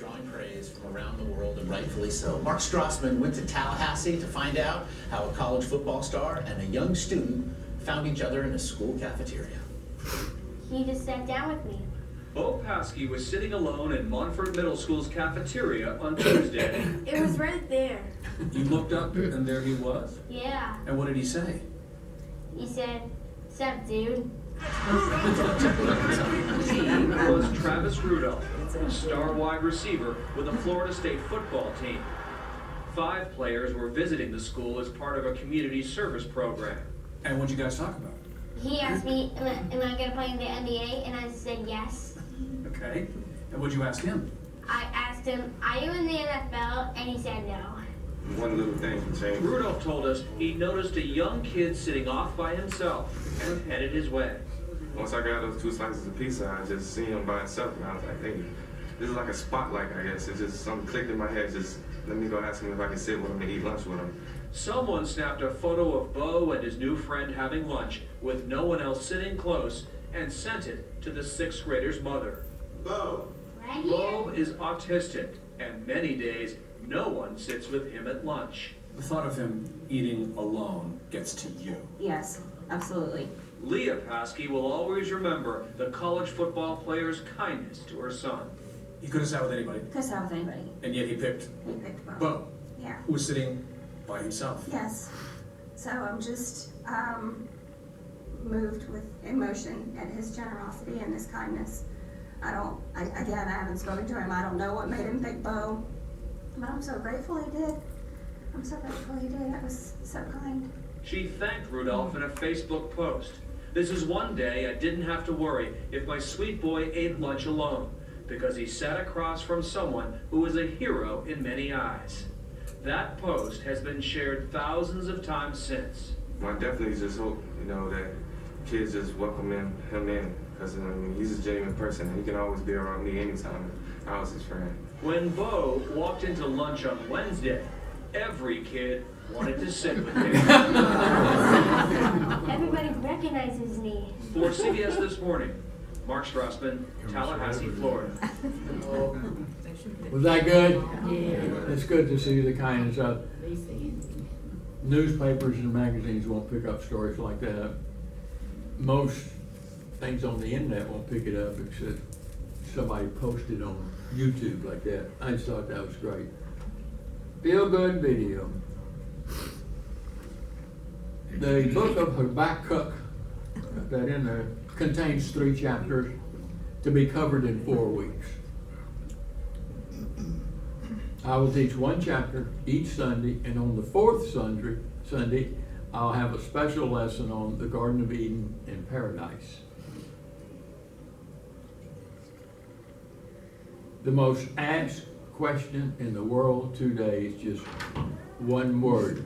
drawing praise from around the world, and rightfully so. Mark Strassman went to Tallahassee to find out how a college football star and a young student found each other in a school cafeteria. He just sat down with me. Bo Paskey was sitting alone in Montfort Middle School's cafeteria on Tuesday. It was right there. You looked up and there he was? Yeah. And what did he say? He said, "Sup, dude?" He was Travis Rudolph, a star wide receiver with the Florida State football team. 5 players were visiting the school as part of a community service program. And what'd you guys talk about? He asked me, am I going to play in the NBA? And I said yes. Okay. And what'd you ask him? I asked him, are you in the NFL? And he said no. One little thing can change. Rudolph told us he noticed a young kid sitting off by himself and headed his way. Once I got those 2 slices of pizza, I just seen him by himself, and I was like, hey, this is like a spotlight, I guess. It just, something clicked in my head, just let me go ask him if I can sit with him and eat lunch with him. Someone snapped a photo of Bo and his new friend having lunch with no one else sitting close and sent it to the 6th grader's mother. Bo! Right here. Bo is autistic, and many days no one sits with him at lunch. The thought of him eating alone gets to you. Yes, absolutely. Leah Paskey will always remember the college football player's kindness to her son. He could have sat with anybody, Could sit with anybody. and yet he picked He picked Bo. Bo, Yeah. who was sitting by himself. Yes. So I'm just moved with emotion at his generosity and his kindness. I haven't spoken to him. I don't know what made him pick Bo, but I'm so grateful he did. I'm so grateful he did. That was so kind. She thanked Rudolph in a Facebook post. This is one day I didn't have to worry if my sweet boy ate lunch alone, because he sat across from someone who was a hero in many eyes. That post has been shared thousands of times since. I definitely just hope, that kids just welcome him in, because he's a genuine person, and he can always be around me anytime. I was his friend. When Bo walked into lunch on Wednesday, every kid wanted to sit with him. Everybody recognizes me. For CBS This Morning, Mark Strassman, Tallahassee, Florida. Was that good? Yeah. It's good to see the kindness of newspapers and magazines won't pick up stories like that. Most things on the internet won't pick it up except somebody posted on YouTube like that. I just thought that was great. Feel good video. The book of Habakkuk, got that in there, contains 3 chapters to be covered in 4 weeks. I will teach 1 chapter each Sunday, and on the 4th Sunday, I'll have a special lesson on the Garden of Eden and paradise. The most asked question in the world today is just one word.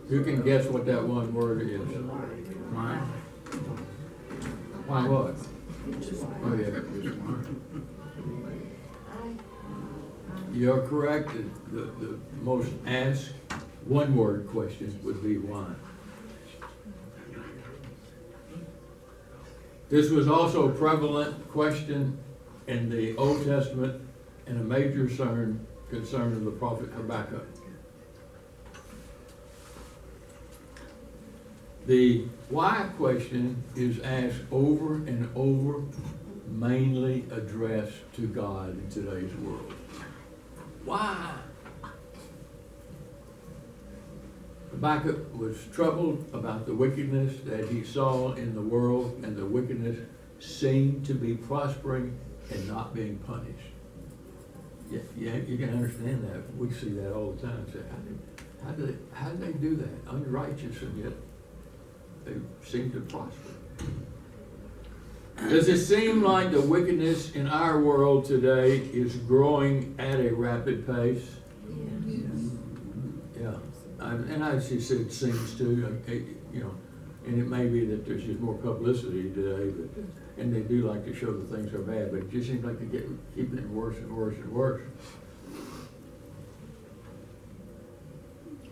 Who can guess what that one word is? Why? Why what? Oh yeah. You're correct. The most asked one word question would be why. This was also a prevalent question in the Old Testament and a major concern of the prophet Habakkuk. The why question is asked over and over, mainly addressed to God in today's world. Why? Habakkuk was troubled about the wickedness that he saw in the world, and the wickedness seemed to be prospering and not being punished. Yeah, you can understand that. We see that all the time. Say, how do they do that? Unrighteous, and yet they seem to prosper. Does it seem like the wickedness in our world today is growing at a rapid pace? Yeah. And I just said it seems to, and it may be that there's just more publicity today, and they do like to show that things are bad, but it just seems like they keep getting worse and worse and worse.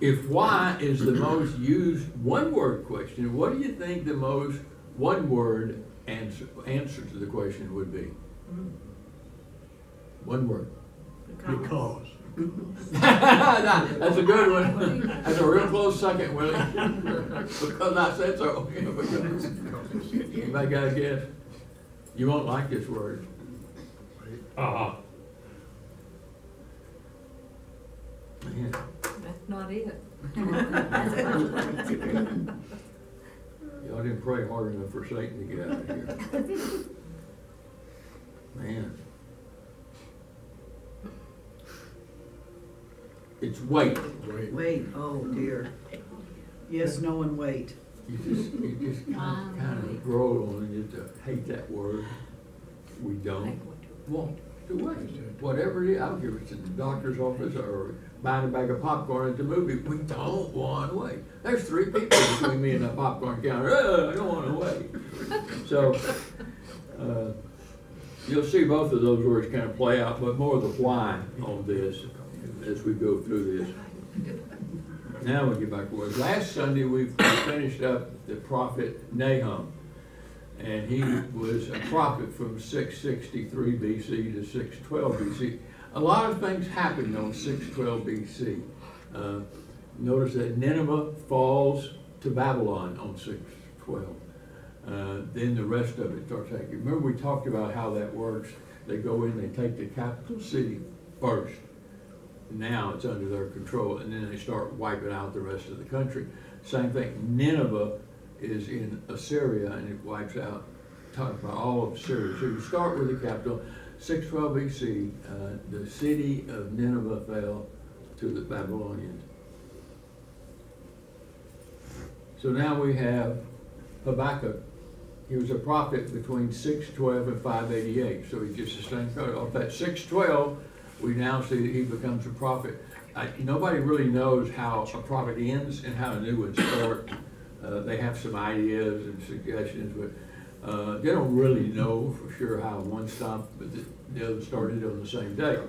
If why is the most used one-word question, what do you think the most one-word answer to the question would be? One word. Because. That's a good one. That's a real close second, Willie. Because I said so. Anybody got a guess? You won't like this word. Man. That's not it. Y'all didn't pray hard enough for Satan to get out of here. Man. It's wait. Wait, oh dear. Yes, no, and wait. You just kind of grow on you to hate that word. We don't want to wait. Whatever it is, I don't care if it's in the doctor's office or buying a bag of popcorn at the movie, we don't want to wait. There's 3 people between me and the popcorn counter. I don't want to wait. So, you'll see both of those words kind of play out, but more of the why on this as we go through this. Now we get back to words. Last Sunday we finished up the prophet Nahum, and he was a prophet from 663 BC to 612 BC. A lot of things happened on 612 BC. Notice that Nineveh falls to Babylon on 612. Then the rest of it starts happening. Remember we talked about how that works. They go in, they take the capital city first. Now it's under their control, and then they start wiping out the rest of the country. Same thing, Nineveh is in Assyria, and it wipes out, talking about all of Syria. So you start with the capital, 612 BC, the city of Nineveh fell to the Babylonians. So now we have Habakkuk. He was a prophet between 612 and 588, so he just sustained credit. Off that 612, we now see that he becomes a prophet. Nobody really knows how a prophet ends and how a new one starts. They have some ideas and suggestions, but they don't really know for sure how one stopped, but the other started on the same day.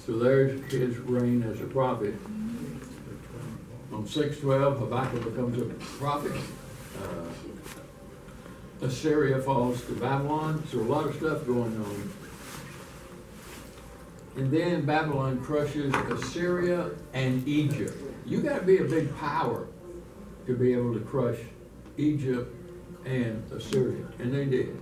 So there's his reign as a prophet. On 612, Habakkuk becomes a prophet. Assyria falls to Babylon, so a lot of stuff going on. And then Babylon crushes Assyria and Egypt. You got to be a big power to be able to crush Egypt and Assyria, and they did.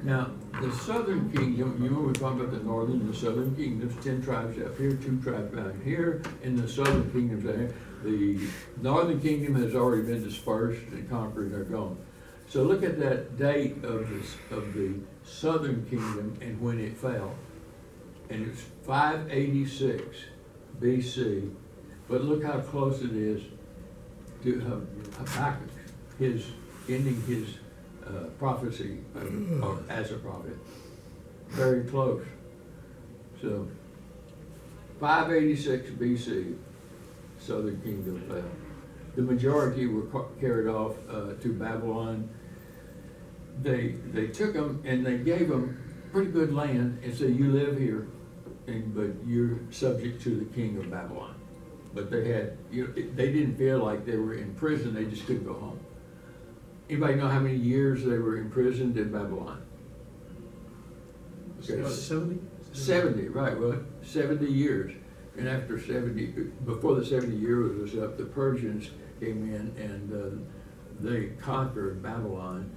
Now, the southern kingdom, you know we talked about the northern and the southern kingdoms, 10 tribes up here, 2 tribes down here, and the southern kingdoms down here. The northern kingdom has already been dispersed and conquered, they're gone. So look at that date of the southern kingdom and when it fell. And it's 586 BC, but look how close it is to Habakkuk, his ending his prophecy as a prophet. Very close. So 586 BC, southern kingdom fell. The majority were carried off to Babylon. They took them and they gave them pretty good land and said, you live here, but you're subject to the king of Babylon. But they had, they didn't feel like they were in prison, they just couldn't go home. Anybody know how many years they were imprisoned in Babylon? Okay. 70? 70, right, well, 70 years. And after 70, before the 70 years was up, the Persians came in and they conquered Babylon.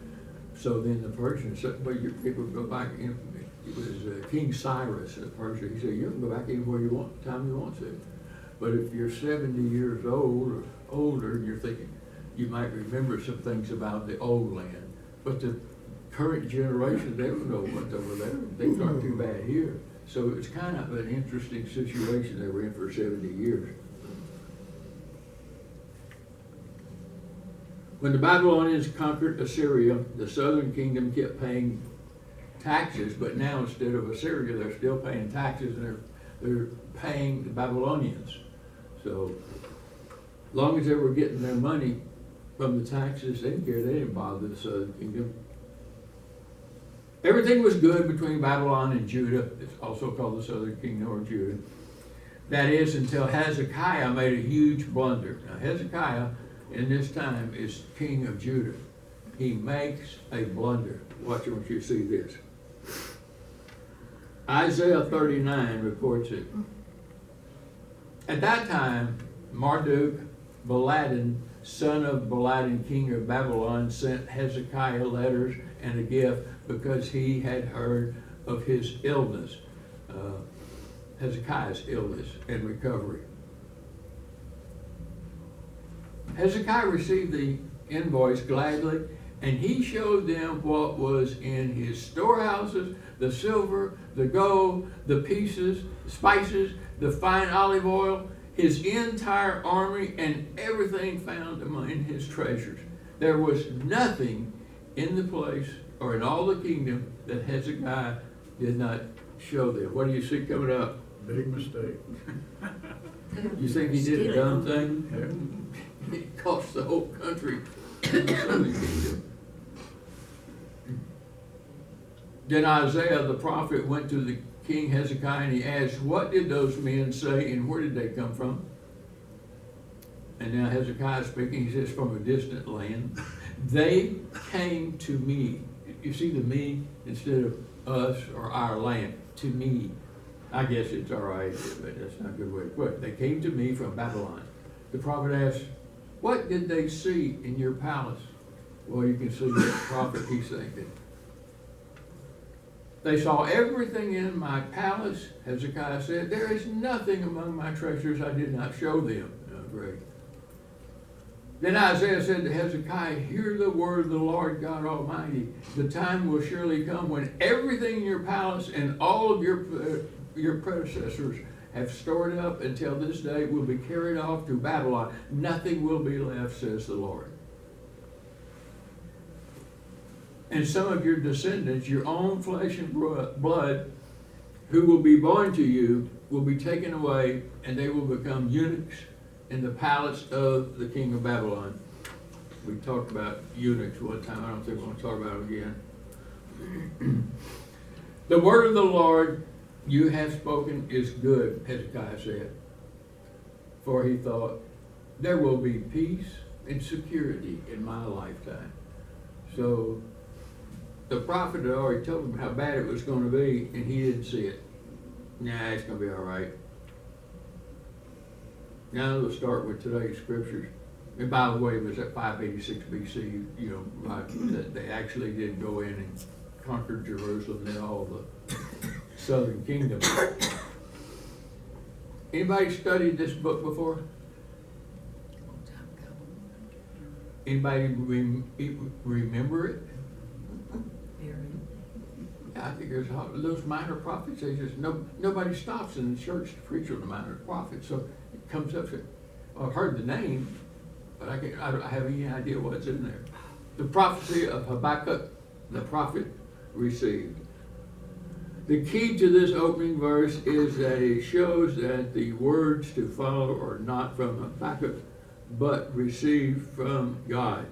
So then the Persians said, well, your people go back. It was King Cyrus of Persia. He said, you can go back anywhere you want, time you want to. But if you're 70 years old or older, and you're thinking, you might remember some things about the old land. But the current generation, they don't know what's over there. Things aren't too bad here. So it's kind of an interesting situation they were in for 70 years. When the Babylonians conquered Assyria, the southern kingdom kept paying taxes, but now instead of Assyria, they're still paying taxes, and they're paying the Babylonians. So as long as they were getting their money from the taxes, they didn't care. They didn't bother the southern kingdom. Everything was good between Babylon and Judah. It's also called the southern kingdom or Judah. That is, until Hezekiah made a huge blunder. Now, Hezekiah in this time is king of Judah. He makes a blunder. Watch, I want you to see this. Isaiah 39 reports it. At that time, Marduk Baladan, son of Baladan, king of Babylon, sent Hezekiah letters and a gift because he had heard of his illness, Hezekiah's illness and recovery. Hezekiah received the invoice gladly, and he showed them what was in his storehouses, the silver, the gold, the pieces, spices, the fine olive oil, his entire army, and everything found in his treasures. There was nothing in the place or in all the kingdom that Hezekiah did not show them. What do you see coming up? Big mistake. You think he did a dumb thing? It cost the whole country the southern kingdom. Then Isaiah the prophet went to the king Hezekiah and he asked, what did those men say and where did they come from? And now Hezekiah speaking, he says, from a distant land. They came to me. You see the me instead of us or our land, to me. I guess it's all right, but that's not a good way to put it. They came to me from Babylon. The prophet asked, what did they see in your palace? Well, you can see the prophet, he's thinking. They saw everything in my palace, Hezekiah said. There is nothing among my treasures I did not show them. Oh, great. Then Isaiah said to Hezekiah, hear the word of the Lord God Almighty. The time will surely come when everything in your palace and all of your predecessors have stored up until this day will be carried off to Babylon. Nothing will be left, says the Lord. And some of your descendants, your own flesh and blood, who will be born to you, will be taken away, and they will become eunuchs in the palace of the king of Babylon. We talked about eunuchs one time. I don't think we're going to talk about it again. The word of the Lord you have spoken is good, Hezekiah said. For he thought, there will be peace and security in my lifetime. So the prophet had already told him how bad it was going to be, and he didn't see it. Nah, it's going to be all right. Now we'll start with today's scriptures. And by the way, it was at 586 BC, that they actually did go in and conquer Jerusalem and all the southern kingdom. Anybody studied this book before? Anybody remember it? I think there's those minor prophets. They just nobody stops in the church to preach on the minor prophets. So it comes up. I've heard the name, but I don't have any idea what's in there. The prophecy of Habakkuk, the prophet, received. The key to this opening verse is that it shows that the words to follow are not from Habakkuk, but received from God.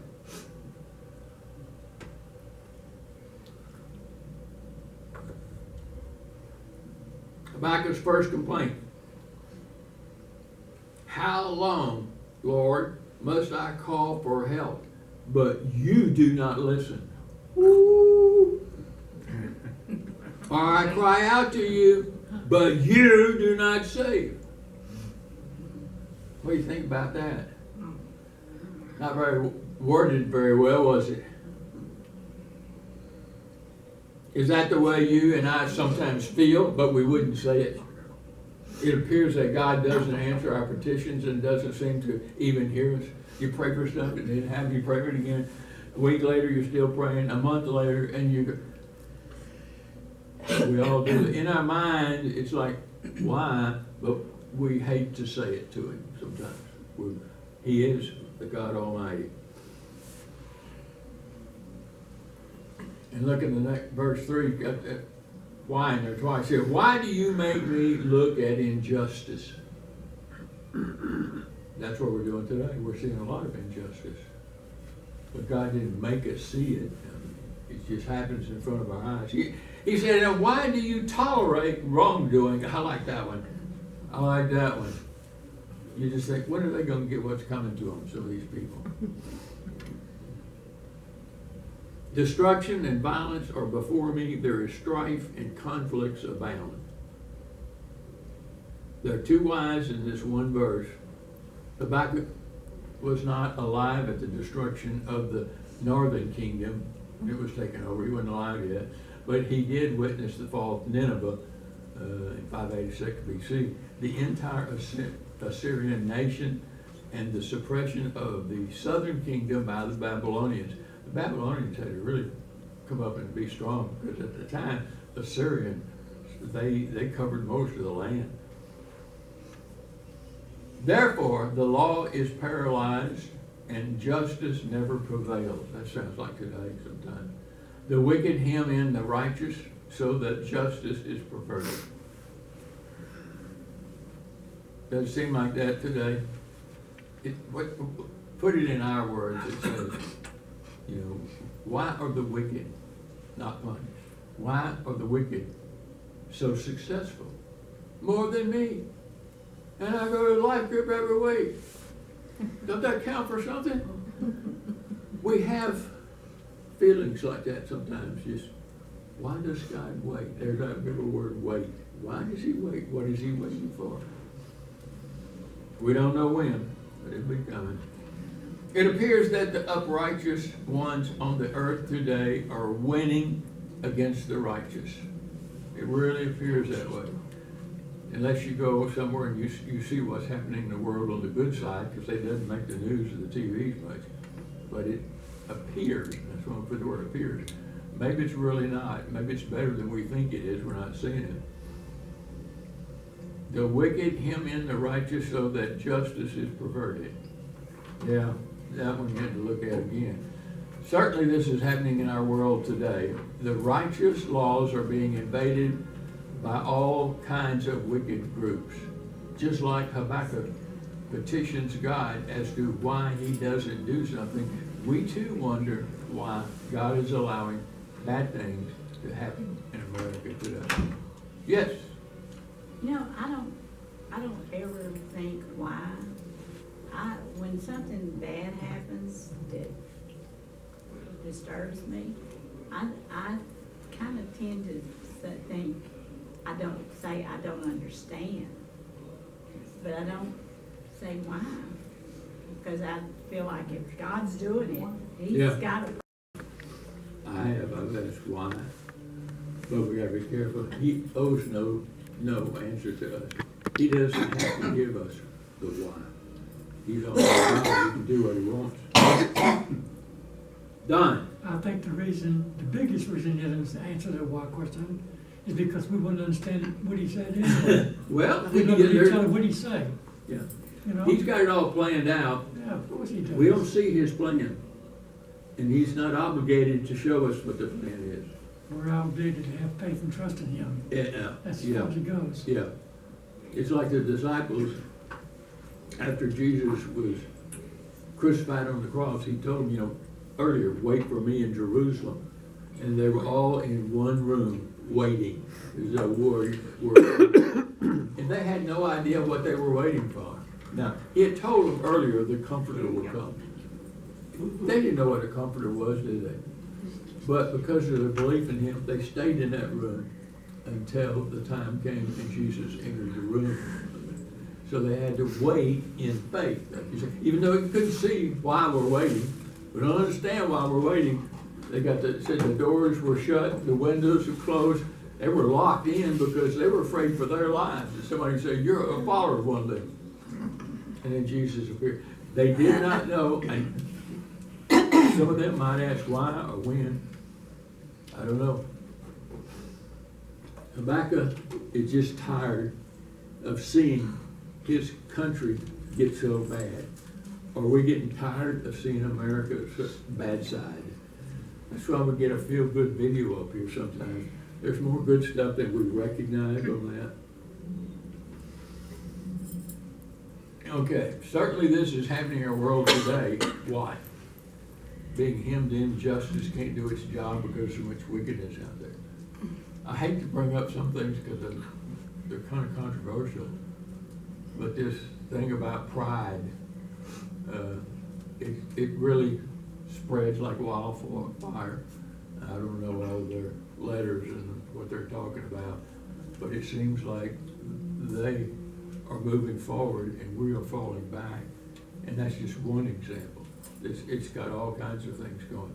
Habakkuk's first complaint. How long, Lord, must I call for help, but you do not listen? Woo! Or I cry out to you, but you do not save. What do you think about that? Not very worded very well, was it? Is that the way you and I sometimes feel, but we wouldn't say it? It appears that God doesn't answer our petitions and doesn't seem to even hear us. You pray for stuff and then have you pray for it again. A week later, you're still praying. A month later, and we all do it. In our mind, it's like, why? But we hate to say it to him sometimes. He is the God Almighty. And look at the next verse 3, got that why in there twice here. Why do you make me look at injustice? That's what we're doing today. We're seeing a lot of injustice. But God didn't make us see it. It just happens in front of our eyes. He said, now why do you tolerate wrongdoing? I like that one. I like that one. You just think, when are they gonna get what's coming to them, some of these people? Destruction and violence are before me, there is strife and conflicts abound. There are two wives in this one verse. Habakkuk was not alive at the destruction of the northern kingdom. It was taken over, he wasn't alive yet. But he did witness the fall of Nineveh in 586 BC. The entire Assyrian nation and the suppression of the southern kingdom by the Babylonians. The Babylonians had to really come up and be strong, because at the time, Assyrian, they covered most of the land. Therefore, the law is paralyzed and justice never prevails. That sounds like today sometimes. The wicked hem in the righteous so that justice is perverted. Does it seem like that today? Put it in our words. It says, you know, why are the wicked not punished? Why are the wicked so successful? More than me. And I go to life group every week. Does that count for something? We have feelings like that sometimes. Just, why does God wait? There's that big word, wait. Why does he wait? What is he waiting for? We don't know when, but it'll be coming. It appears that the uprighteous ones on the earth today are winning against the righteous. It really appears that way. Unless you go somewhere and you see what's happening in the world on the good side, because they doesn't make the news or the TVs much. But it appears, that's why I put the word appears. Maybe it's really not. Maybe it's better than we think it is. We're not seeing it. The wicked hem in the righteous so that justice is perverted. Yeah, that one you have to look at again. Certainly this is happening in our world today. The righteous laws are being invaded by all kinds of wicked groups. Just like Habakkuk petitions God as to why he doesn't do something, we too wonder why God is allowing bad things to happen in America today. Yes? You know, I don't ever think why. When something bad happens that disturbs me, I kind of tend to think, I don't understand, but I don't say why, because I feel like if God's doing it, He's got to. I've asked why, but we gotta be careful. He owes no answer to us. He doesn't have to give us the why. He's all God, he can do what he wants. Don. I think the biggest reason he doesn't answer the why question is because we wouldn't understand what he said anyway. Well, we don't really tell him what he say. Yeah. You know? He's got it all planned out. Yeah, of course he does. We don't see his plan. And he's not obligated to show us what the plan is. We're obligated to have faith and trust in him. Yeah. That's as far as it goes. Yeah. It's like the disciples, after Jesus was crucified on the cross, he told them, earlier, wait for me in Jerusalem. And they were all in one room waiting. It was a word. And they had no idea what they were waiting for. Now, he had told them earlier the Comforter would come. They didn't know what a Comforter was, did they? But because of their belief in him, they stayed in that room until the time came and Jesus entered the room. So they had to wait in faith. Like you said, even though you couldn't see why we're waiting, we don't understand why we're waiting. They said the doors were shut, the windows were closed. They were locked in because they were afraid for their lives. And somebody said, "You're a follower of one of them." And then Jesus appeared. They did not know. And some of them might ask why or when. I don't know. Habakkuk is just tired of seeing his country get so bad. Are we getting tired of seeing America's bad side? That's why we get a feel-good video up here sometimes. There's more good stuff than we recognize on that. Okay, certainly this is happening in our world today. Why? Being hemmed in, justice can't do its job because there's so much wickedness out there. I hate to bring up some things because they're kind of controversial, But this thing about pride, it really spreads like wildfire. I don't know all their letters and what they're talking about, but it seems like they are moving forward and we are falling back. And that's just one example. It's got all kinds of things going.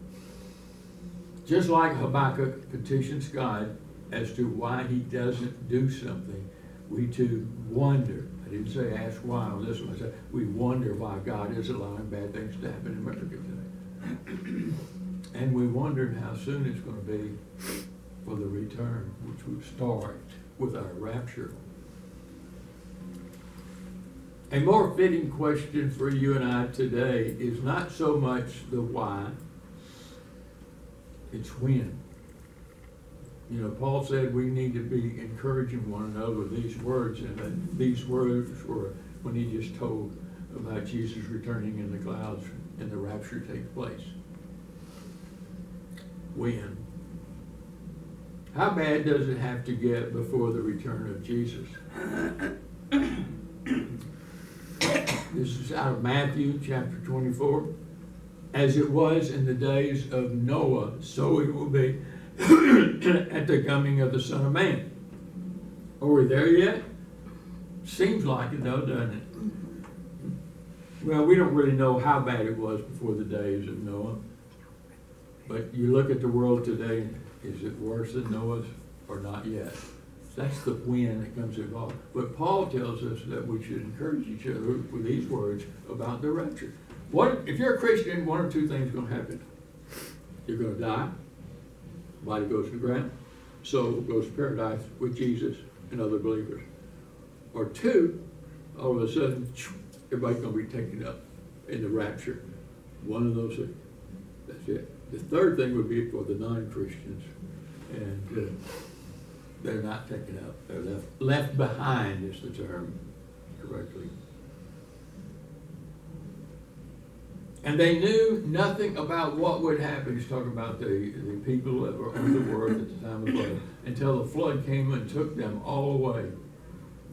Just like Habakkuk petitions God as to why he doesn't do something, we too wonder. I didn't say ask why on this one. I said we wonder why God is allowing bad things to happen in America today. And we wondered how soon it's going to be for the return, which would start with our rapture. A more fitting question for you and I today is not so much the why, it's when. You know, Paul said we need to be encouraging one another with these words, and that these words were when he just told about Jesus returning in the clouds and the rapture takes place. When? How bad does it have to get before the return of Jesus? This is out of Matthew chapter 24. As it was in the days of Noah, so it will be at the coming of the Son of Man. Are we there yet? Seems like it though, doesn't it? Well, we don't really know how bad it was before the days of Noah. But you look at the world today, is it worse than Noah's or not yet? That's the when that comes involved. But Paul tells us that we should encourage each other with these words about the rapture. What if you're a Christian? One or two things are going to happen. You're going to die. Body goes to the ground. Soul goes to paradise with Jesus and other believers. Or two, all of a sudden, everybody's going to be taken up in the rapture. One of those things. That's it. The third thing would be for the non-Christians, and they're not taken up. They're left behind is the term correctly. And they knew nothing about what would happen. He's talking about the people that were on the world at the time of the flood, until the flood came and took them all away.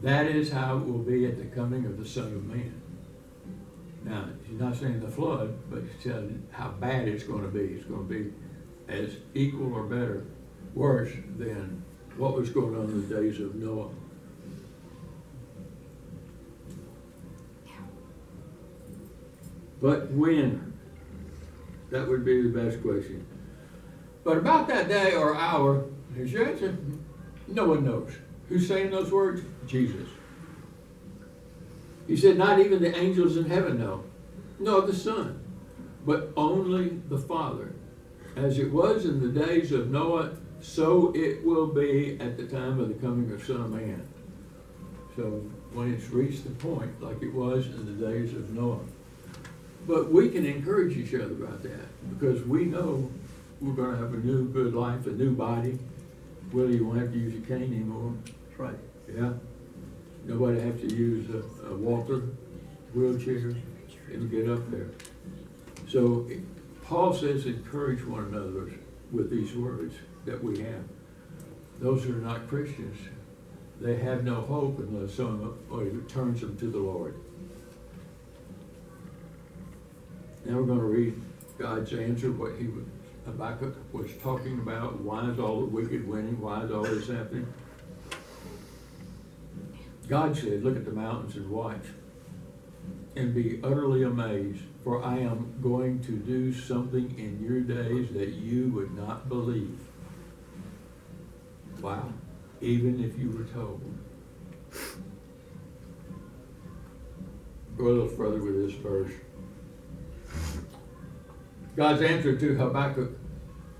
That is how it will be at the coming of the Son of Man. Now, he's not saying the flood, but he's telling how bad it's going to be. It's going to be as equal or better, worse than what was going on in the days of Noah. But when? That would be the best question. But about that day or hour, here's your answer. No one knows. Who's saying those words? Jesus. He said, not even the angels in heaven know, nor the Son, but only the Father. As it was in the days of Noah, so it will be at the time of the coming of Son of Man. So when it's reached the point, like it was in the days of Noah. But we can encourage each other about that, because we know we're going to have a new good life, a new body. Willie, you won't have to use a cane anymore. That's right. Yeah. Nobody have to use a walker, wheelchair, and get up there. So Paul says encourage one another with these words that we have. Those who are not Christians, they have no hope unless someone turns them to the Lord. Now we're going to read God's answer, what Habakkuk was talking about. Why is all the wicked winning? Why is all this happening? God said, look at the mountains and watch, and be utterly amazed, for I am going to do something in your days that you would not believe. Wow. Even if you were told. Go a little further with this verse. God's answer to Habakkuk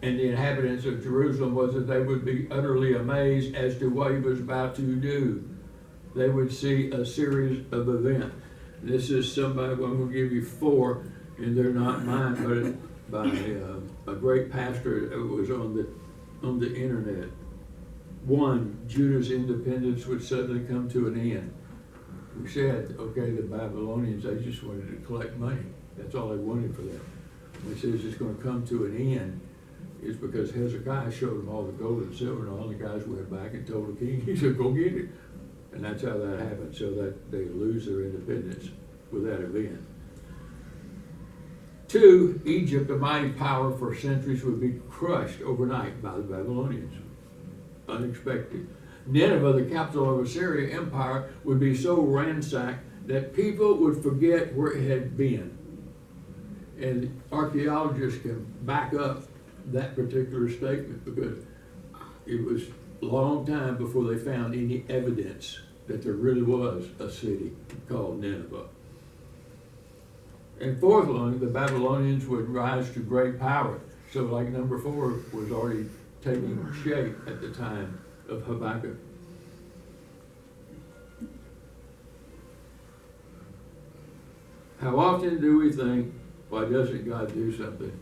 and the inhabitants of Jerusalem was that they would be utterly amazed as to what he was about to do. They would see a series of events. This is somebody, well, I'm going to give you four, and they're not mine, but by a great pastor that was on the internet. One, Judah's independence would suddenly come to an end. We said, okay, the Babylonians, they just wanted to collect money. That's all they wanted for that. When it says it's going to come to an end, it's because Hezekiah showed them all the gold and silver, and all the guys went back and told the king, he said, go get it. And that's how that happened, so that they lose their independence with that event. 2, Egypt, a mighty power for centuries, would be crushed overnight by the Babylonians. Unexpected. Nineveh, the capital of Assyria Empire, would be so ransacked that people would forget where it had been. And archaeologists can back up that particular statement because it was a long time before they found any evidence that there really was a city called Nineveh. And 4th one, the Babylonians would rise to great power. So like number 4 was already taking shape at the time of Habakkuk. How often do we think, why doesn't God do something?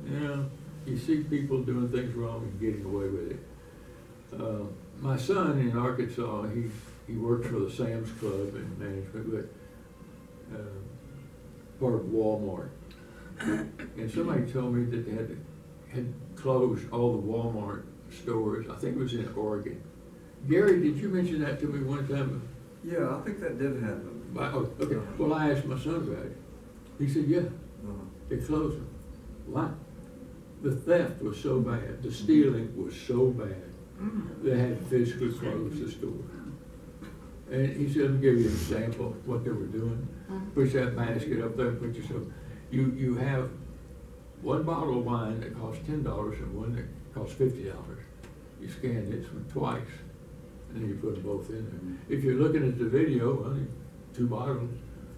You know, you see people doing things wrong and getting away with it. My son in Arkansas, he works for the Sam's Club in management, but part of Walmart. And somebody told me that they had closed all the Walmart stores. I think it was in Oregon. Gary, did you mention that to me one time? Yeah, I think that did happen. Oh, okay. Well, I asked my son about it. He said, yeah, Uh-huh. they closed them. Why? The theft was so bad. The stealing was so bad. They had to physically close the store. And he said, let me give you an example of what they were doing. Push that basket up there and put yourself. You have one bottle of wine that costs $10 and one that costs $50. You scan this one twice, and then you put them both in there. If you're looking at the video, well, 2 bottles,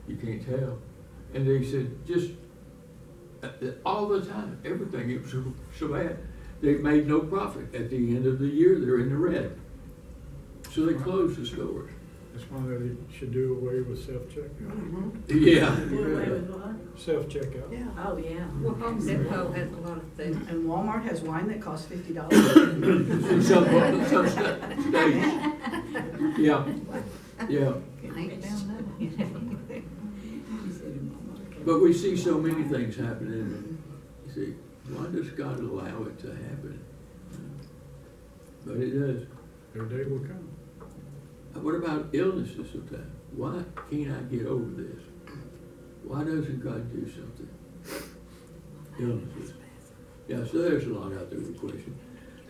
you can't tell. And they said, just all the time, everything, it was so bad. They made no profit. At the end of the year, they're in the red. So they closed the stores. That's why they should do away with self-checkout. Yeah. Self-checkout. Yeah. Oh, yeah. Well, Home Depot has a lot of things, and Walmart has wine that costs $50. In some states. Yeah. Yeah. But we see so many things happening, and you see, why does God allow it to happen? But it does. Their day will come. What about illnesses sometimes? Why can't I get over this? Why doesn't God do something? Illnesses. Yeah, so there's a lot out there with questions.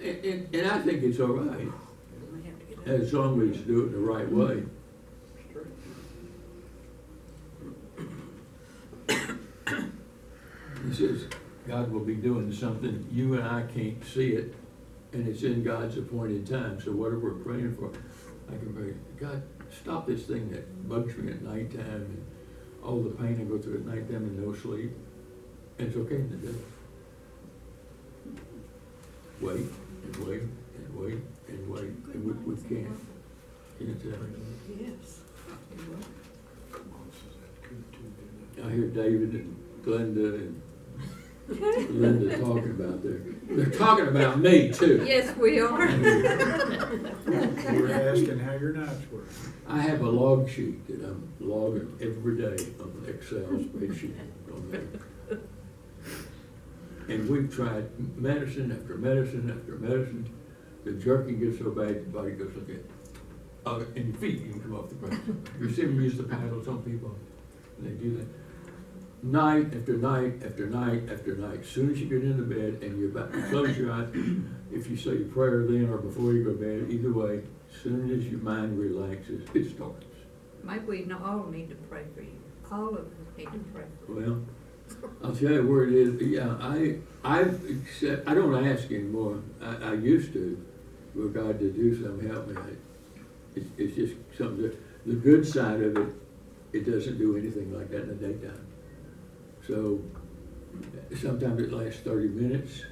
And I think it's all right, as long as we do it the right way. He says God will be doing something, you and I can't see it, and it's in God's appointed time. So whatever we're praying for, I can pray, God, stop this thing that bugs me at nighttime and all the pain I go through at nighttime and no sleep. And it's okay in the day. Wait and wait and wait and wait, and we can't. Yes. I hear David and Glenda and Linda talking about they're talking about me too. Yes, we are. We're asking how your nights were. I have a log sheet that I'm logging every day on an Excel spreadsheet on there. And we've tried medicine after medicine after medicine. The jerking gets so bad, your body goes like that. And your feet even come off the ground. You see them use the paddles on people, and they do that. Night after night after night after night. As soon as you get into bed and you're about to close your eyes, if you say a prayer then or before you go to bed, either way, as soon as your mind relaxes, it starts. Maybe we all need to pray for you. All of us need to pray for you. Well, I'll tell you where it is. Yeah, I don't ask anymore. I used to, for God to do something, help me. It's just something that, the good side of it, it doesn't do anything like that in the daytime. So sometimes it lasts 30 minutes.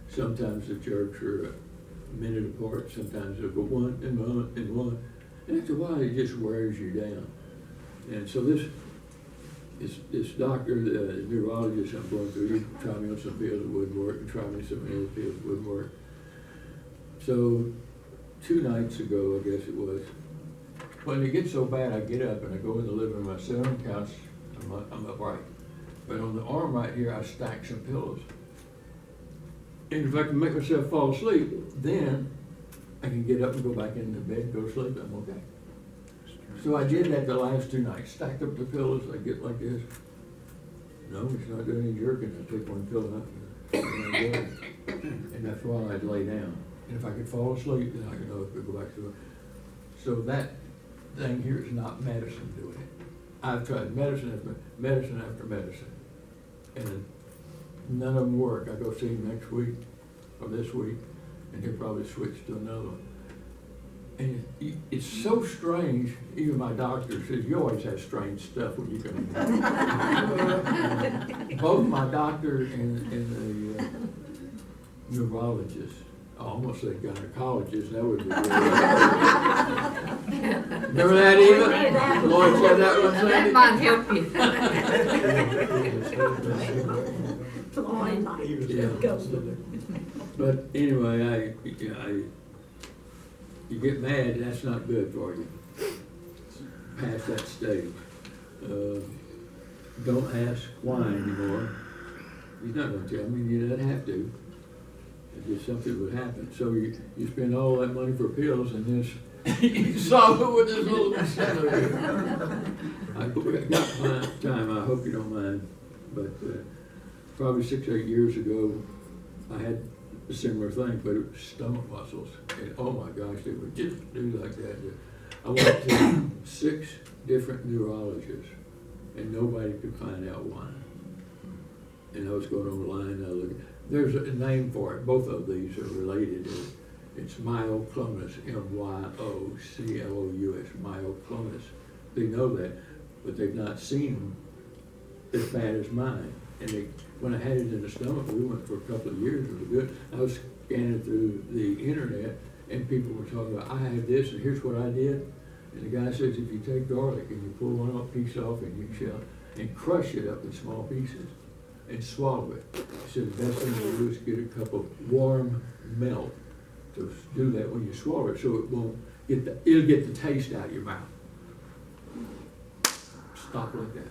Sometimes the jerks are a minute apart. Sometimes they'll go one and one and one. And after a while, it just wears you down. And so this doctor, the neurologist I'm going through, he tried me on some pills that wouldn't work and tried me some other pills that wouldn't work. So 2 nights ago, I guess it was, when it gets so bad, I get up and I go in the living room, I sit on the couch, I'm upright. But on the arm right here, I stack some pillows. And if I can make myself fall asleep, then I can get up and go back into bed and go to sleep, I'm okay. So I did that the last 2 nights, stacked up the pillows, I get like this. No, it's not doing any jerking, I take one pillow out and I go. And that's while I'd lay down. And if I could fall asleep, then I could know if I could go back to it. So that thing here is not medicine doing it. I've tried medicine after medicine, and none of them work. I go see him next week, or this week, and he'll probably switch to another one. And it's so strange, even my doctor says, you always have strange stuff when you come in. Both my doctor and the neurologist, I almost said gynecologist, that would be good. Remember that, Eva? The Lord said that one Sunday? That might help you. Yeah. But anyway, you get mad, that's not good for you. Past that stage. Don't ask why anymore. He's not gonna tell me, you don't have to. It's just something would happen. So you spend all that money for pills and this, you solve it with this little accelerator. I got my time, I hope you don't mind, but probably 6 or 8 years ago, I had a similar thing, but it was stomach muscles. And oh my gosh, they would just do like that. I went to 6 different neurologists, and nobody could find out why. And I was going online, I looked. There's a name for it. Both of these are related. It's myoclonus, myoclonus, myoclonus. They know that, but they've not seen them as bad as mine. And when I had it in the stomach, we went for a couple of years, it was good. I was scanning through the internet, and people were talking about, I had this, and here's what I did. And the guy says, if you take garlic and you pull one piece off and you shell and crush it up in small pieces and swallow it. He said the best thing to do is get a cup of warm milk to do that when you swallow it, so it won't get it'll get the taste out of your mouth. Stop like that.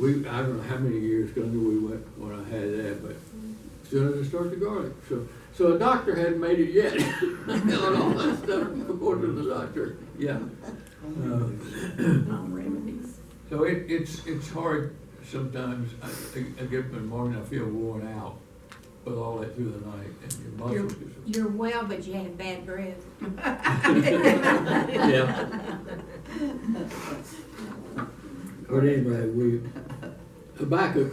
I don't know how many years ago we went when I had that, but as soon as I started the garlic. So a doctor hadn't made it yet. And all that stuff according to the doctor. Yeah. So it's hard sometimes. I get up in the morning, I feel worn out with all that through the night, and your muscles. You're well, but you have bad breath. Yeah. But anyway, Habakkuk,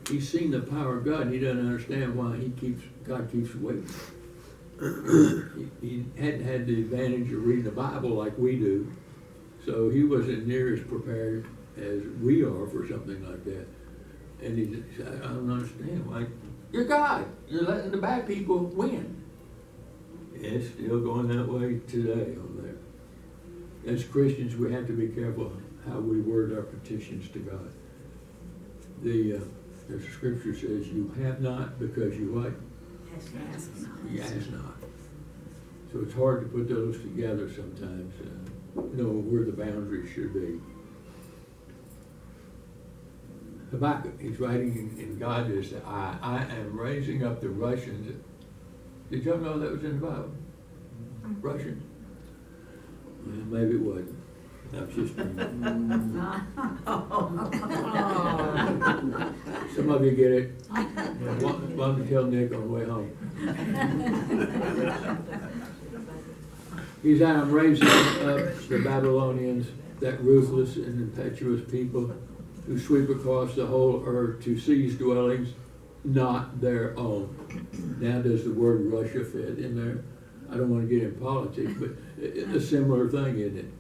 he's seen the power of God, and he doesn't understand why God keeps waiting. He hadn't had the advantage of reading the Bible like we do, so he wasn't near as prepared as we are for something like that. And he said, I don't understand why. You're God. You're letting the bad people win. It's still going that way today on there. As Christians, we have to be careful how we word our petitions to God. The scripture says, you have not because you what? You ask not. So it's hard to put those together sometimes, know where the boundaries should be. Habakkuk, he's writing, and God is, I am raising up the Russians. Did y'all know that was in the Bible? Russian? Well, maybe it wasn't. That's just me. Some of you get it. One to tell Nick on the way home. He's I'm raising up the Babylonians, that ruthless and impetuous people who sweep across the whole earth to seize dwellings not their own. Now does the word Russia fit in there? I don't want to get in politics, but it's a similar thing, isn't it?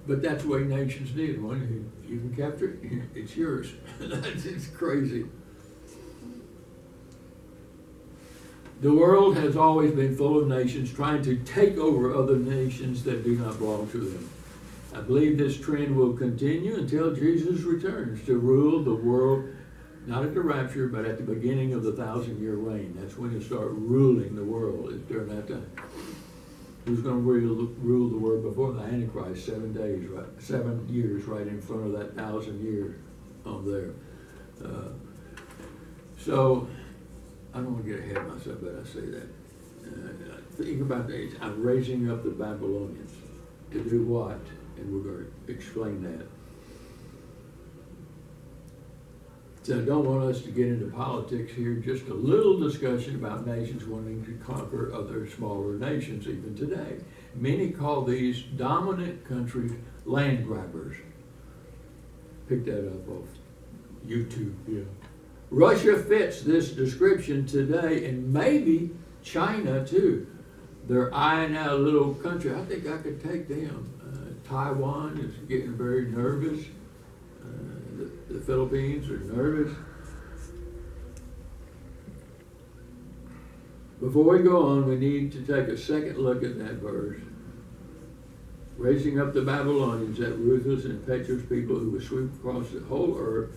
But that's the way nations did. One, you can capture it, it's yours. It's crazy. The world has always been full of nations trying to take over other nations that do not belong to them. I believe this trend will continue until Jesus returns to rule the world, not at the rapture, but at the beginning of the 1,000-year reign. That's when he'll start ruling the world, is during that time. Who's going to rule the world before the Antichrist? 7 days, right? 7 years right in front of that 1,000 years on there. So I don't want to get ahead of myself, but I say that. Think about this. I'm raising up the Babylonians to do what? And we're going to explain that. So I don't want us to get into politics here. Just a little discussion about nations wanting to conquer other smaller nations even today. Many call these dominant countries land grabbers. Pick that up off YouTube. Yeah. Russia fits this description today, and maybe China too. They're eyeing out a little country. I think I could take them. Taiwan is getting very nervous. The Philippines are nervous. Before we go on, we need to take a second look at that verse. Raising up the Babylonians, that ruthless and impetuous people who would sweep across the whole earth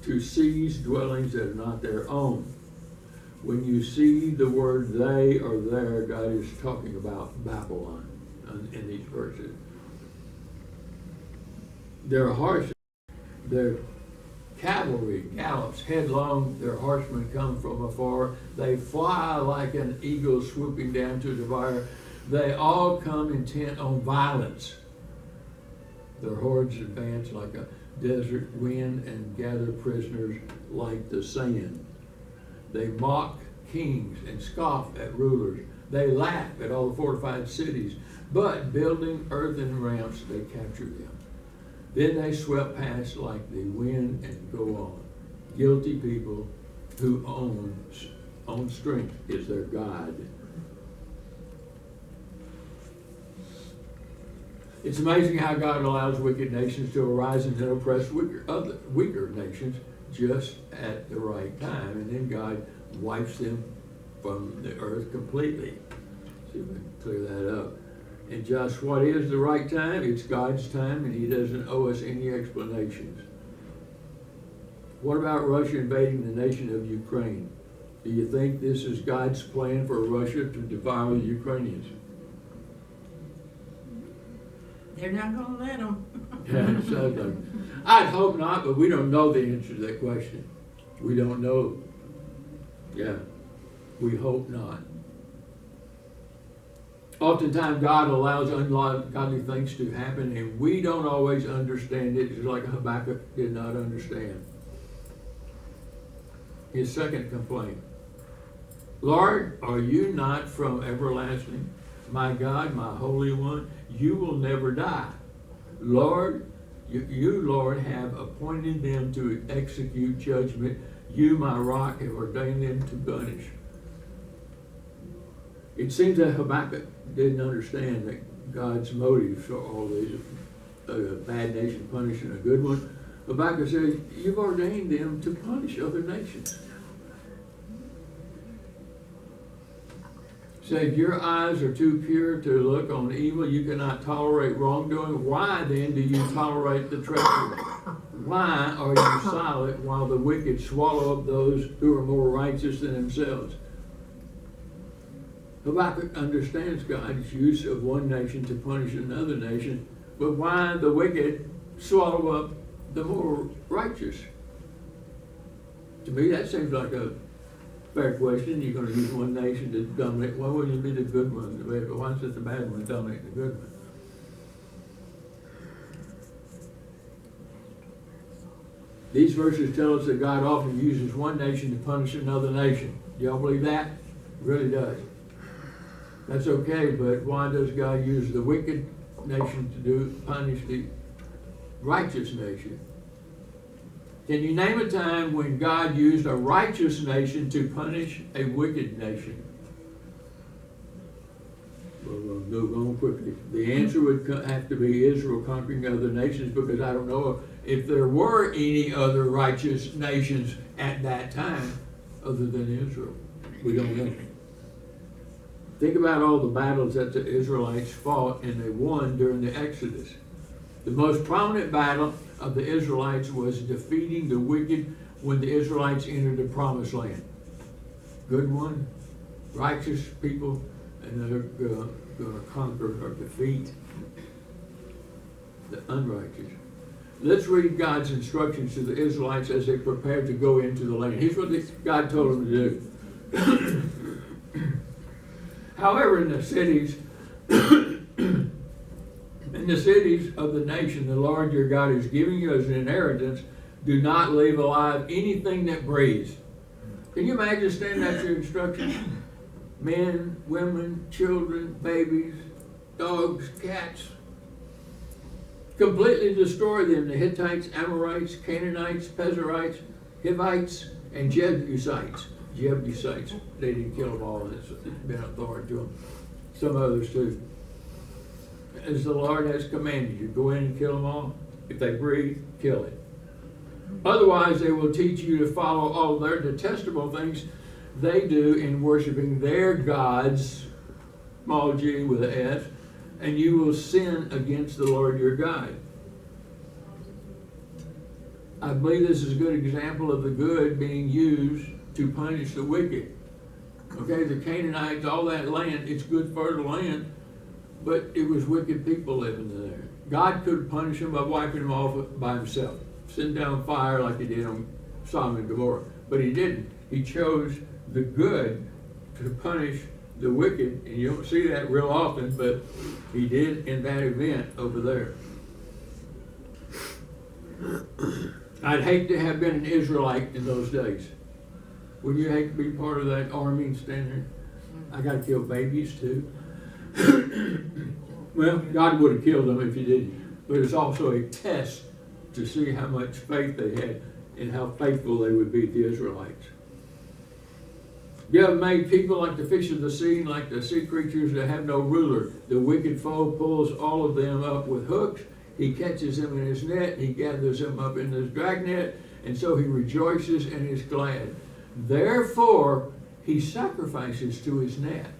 to seize dwellings that are not their own. When you see the word they or there, God is talking about Babylon in these verses. Their horses, their cavalry gallops headlong, their horsemen come from afar. They fly like an eagle swooping down to devour. They all come intent on violence. Their hordes advance like a desert wind and gather prisoners like the sand. They mock kings and scoff at rulers. They laugh at all the fortified cities, but building earthen ramps, they capture them. Then they swept past like the wind and go on. Guilty people who own strength is their God. It's amazing how God allows wicked nations to arise and then oppress weaker nations just at the right time. And then God wipes them from the earth completely. See if we can clear that up. And just what is the right time? It's God's time, and He doesn't owe us any explanations. What about Russia invading the nation of Ukraine? Do you think this is God's plan for Russia to devour the Ukrainians? They're not gonna let them. Yeah, it sounds like, I'd hope not, but we don't know the answer to that question. We don't know. Yeah, we hope not. Oftentimes God allows ungodly things to happen, and we don't always understand it, just like Habakkuk did not understand. His second complaint. Lord, are you not from everlasting? My God, my Holy One, you will never die. Lord, you, Lord, have appointed them to execute judgment. You, my rock, have ordained them to punish. It seems that Habakkuk didn't understand that God's motives for all these, a bad nation punishing a good one. Habakkuk said, you've ordained them to punish other nations. Said, your eyes are too pure to look on evil. You cannot tolerate wrongdoing. Why then do you tolerate the treachery? Why are you silent while the wicked swallow up those who are more righteous than themselves? Habakkuk understands God's use of one nation to punish another nation, but why the wicked swallow up the more righteous? To me, that seems like a fair question. You're going to use one nation to dominate. Why wouldn't it be the good one? Why is it the bad one to dominate the good one? These verses tell us that God often uses one nation to punish another nation. Do y'all believe that? It really does. That's okay, but why does God use the wicked nation to punish the righteous nation? Can you name a time when God used a righteous nation to punish a wicked nation? We'll go on quickly. The answer would have to be Israel conquering other nations, because I don't know if there were any other righteous nations at that time other than Israel. We don't know. Think about all the battles that the Israelites fought and they won during the Exodus. The most prominent battle of the Israelites was defeating the wicked when the Israelites entered the Promised Land. Good one, righteous people, and they're going to conquer or defeat the unrighteous. Let's read God's instructions to the Israelites as they prepared to go into the land. Here's what God told them to do. However, in the cities of the nation, the Lord your God is giving you as an inheritance, do not leave alive anything that breathes. Can you imagine standing that's your instruction? Men, women, children, babies, dogs, cats. Completely destroy them, the Hittites, Amorites, Canaanites, Perizzites, Hivites, and Jebusites. Jebusites. They didn't kill them all. It's been authority to them. Some others too. As the Lord has commanded you, go in and kill them all. If they breathe, kill it. Otherwise, they will teach you to follow all their detestable things they do in worshiping their gods, small g with an S, and you will sin against the Lord your God. I believe this is a good example of the good being used to punish the wicked. Okay, the Canaanites, all that land, it's good fertile land, but it was wicked people living there. God could punish them by wiping them off by himself, send down fire like he did on Sodom and Gomorrah. But he didn't. He chose the good to punish the wicked, and you don't see that real often, but he did in that event over there. I'd hate to have been an Israelite in those days. Would you hate to be part of that army and stand there? I got to kill babies too. Well, God would have killed them if he didn't. But it's also a test to see how much faith they had and how faithful they would be to the Israelites. You have made people like the fish of the sea and like the sea creatures that have no ruler. The wicked foe pulls all of them up with hooks. He catches them in his net. He gathers them up in his dragnet. And so he rejoices and is glad. Therefore, he sacrifices to his net.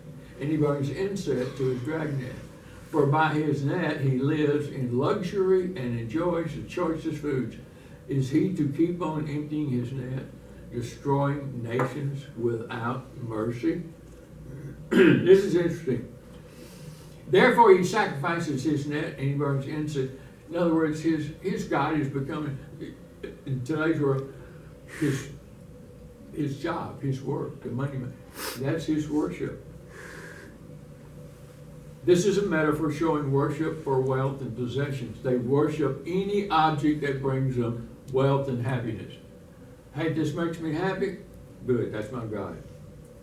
And he brings incense to his dragnet. For by his net he lives in luxury and enjoys the choicest foods. Is he to keep on emptying his net, destroying nations without mercy? This is interesting. Therefore he sacrifices his net and he burns incense. In other words, his God is becoming, in today's world, his job, his work, the money man. That's his worship. This is a metaphor showing worship for wealth and possessions. They worship any object that brings them wealth and happiness. Hey, this makes me happy? Good, that's my God.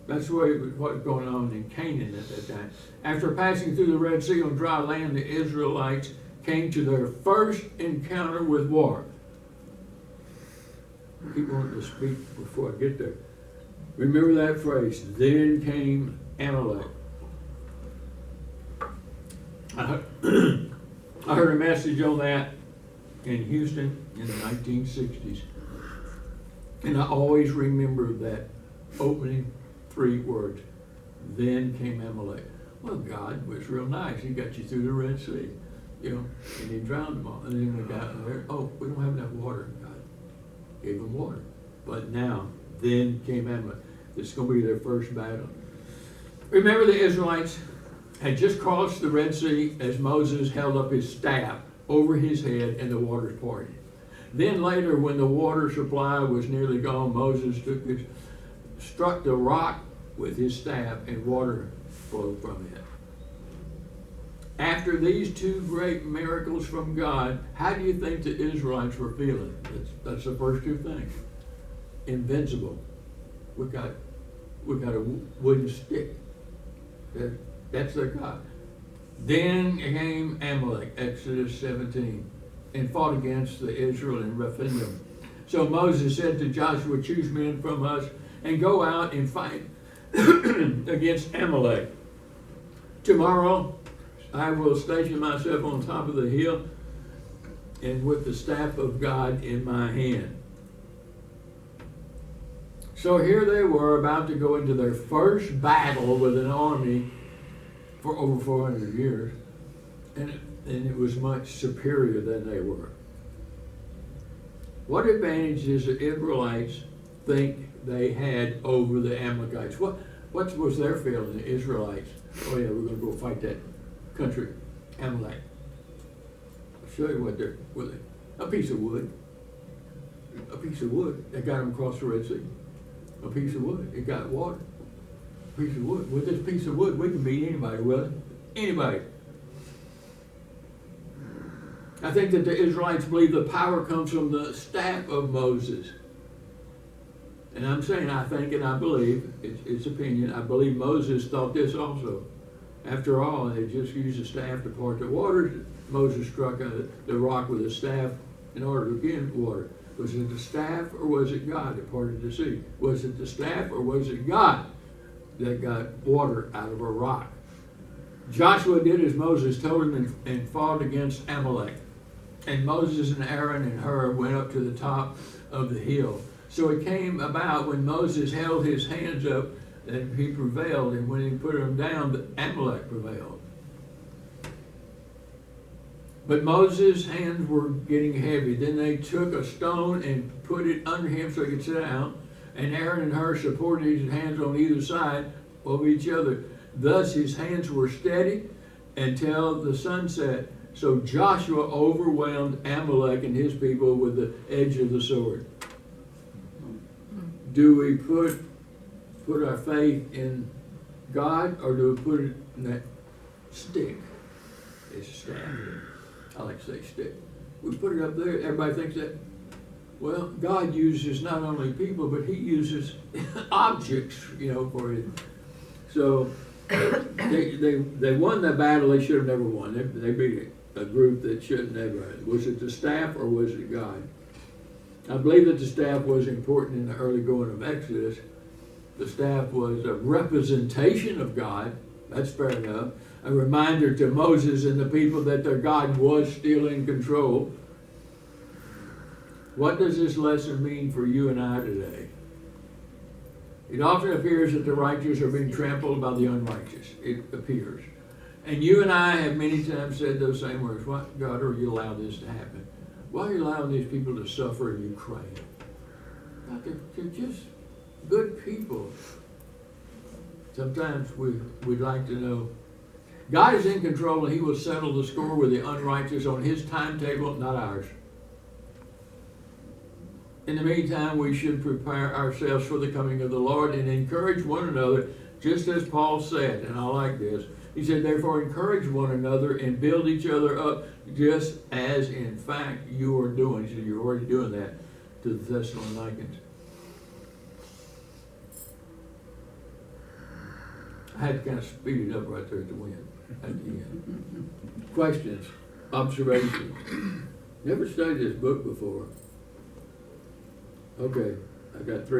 That's the way what was going on in Canaan at that time. After passing through the Red Sea on dry land, the Israelites came to their first encounter with war. I keep wanting to speak before I get there. Remember that phrase, then came Amalek. I heard a message on that in Houston in the 1960s. And I always remember that opening 3 words. Then came Amalek. Well, God was real nice. He got you through the Red Sea, and he drowned them all. And then we got in there, we don't have enough water. God gave them water. But now, then came Amalek. This is going to be their first battle. Remember, the Israelites had just crossed the Red Sea as Moses held up his staff over his head and the waters parted. Then later, when the water supply was nearly gone, Moses struck the rock with his staff and water flowed from it. After these 2 great miracles from God, how do you think the Israelites were feeling? That's the first 2 things. Invincible. We got a wooden stick. That's their God. Then came Amalek, Exodus 17, and fought against the Israel in Rephidim. So Moses said to Joshua, choose men from us and go out and fight against Amalek. Tomorrow I will station myself on top of the hill and with the staff of God in my hand. So here they were about to go into their first battle with an army for over 400 years, and it was much superior than they were. What advantage does the Israelites think they had over the Amalekites? What was their feeling, the Israelites? Oh yeah, we're going to go fight that country, Amalek. I'll show you what they're with. A piece of wood. A piece of wood that got them across the Red Sea. A piece of wood. It got water. piece of wood. With this piece of wood, we can beat anybody with it. Anybody. I think that the Israelites believe the power comes from the staff of Moses. And I'm saying I think and I believe, it's opinion, I believe Moses thought this also. After all, they just used a staff to part the waters. Moses struck the rock with a staff in order to get water. Was it the staff or was it God that parted the sea? Was it the staff or was it God that got water out of a rock? Joshua did as Moses told him and fought against Amalek. And Moses and Aaron and Hur went up to the top of the hill. So it came about when Moses held his hands up that he prevailed, and when he put them down, Amalek prevailed. But Moses' hands were getting heavy. Then they took a stone and put it under him so he could sit down. And Aaron and Hur supported his hands on either side of each other. Thus his hands were steady until the sun set. So Joshua overwhelmed Amalek and his people with the edge of the sword. Do we put our faith in God, or do we put it in that stick? It's a staff. I like to say stick. We put it up there. Everybody thinks that. Well, God uses not only people, but He uses objects, for it. So they won the battle they should have never won. They beat a group that shouldn't have. Was it the staff or was it God? I believe that the staff was important in the early going of Exodus. The staff was a representation of God. That's fair enough. A reminder to Moses and the people that their God was still in control. What does this lesson mean for you and I today? It often appears that the righteous are being trampled by the unrighteous. It appears. And you and I have many times said those same words. Why, God, are you allow this to happen? Why are you allowing these people to suffer in Ukraine? God, they're just good people. Sometimes we'd like to know. God is in control and He will settle the score with the unrighteous on His timetable, not ours. In the meantime, we should prepare ourselves for the coming of the Lord and encourage one another, just as Paul said, and I like this. He said, therefore, encourage one another and build each other up, just as in fact you are doing. He said, you're already doing that to the Thessalonians. I had to kind of speed it up right there at the end. Questions, observations. Never studied this book before. Okay, I got 3